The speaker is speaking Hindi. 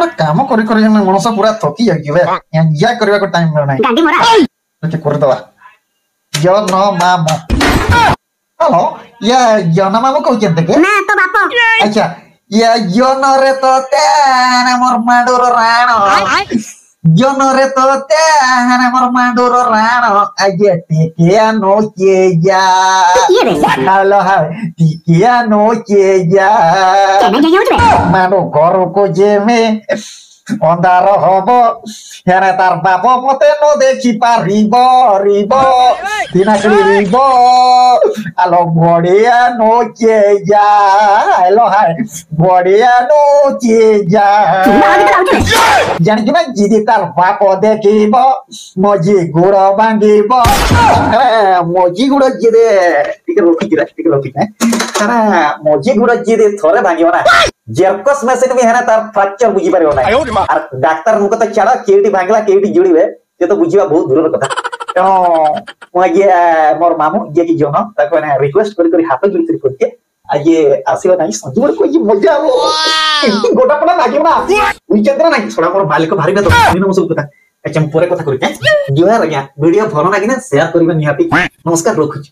काम करी करी मनस पूरा थकी जाइए एंजॉय करबा को टाइम मिल गांडी मोरा नहीं कर दवा यो न मामो हेलो ये यो न मामो कहते देखे ना तो बापो अच्छा ये यो न रे तो तेने मोर माडूर राणो यो न रे तो तेने मोर माडूर राणो आजे टिकिया नो केया हेलो हाय टिकिया नो केया केना जायो रे मानो घर को जे में अंधार हब हेरे तार बाप मते न देखी पारिब रिब दिनाकड़ी रिब आलो बड़िया नोचे जा हेलो हाय बड़िया नोचे जा जानी ना जिदी तार बाप देखिब मजी गुड़ भांगिब मजी गुड़ जिदे टिके रोकी मजी गुड़ जिदे थोड़े भांगिब ना जेरकस मशीन में है ना तार फ्रैक्चर बुझी पारिबो ना और डाक्टर मुको तो छाड़ा केटी भांगला केटी जुड़ीबे ये तो बुझीबा बहुत दूर कथा तेणु ये मोर मामू ये कि जोनो ताको ना रिक्वेस्ट करी हाथ जोड़ी करी करके ये आसीबा नाही संजूर को ये मजा हो एंती गोटा पड़ा लागियो ना उइचंद्र नाही छोड़ा मोर मालिक भारी ना तो दिन मुसु कथा एचम परे कथा करी जो है वीडियो भलो लागिना शेयर करिबा निहाती नमस्कार रखुची।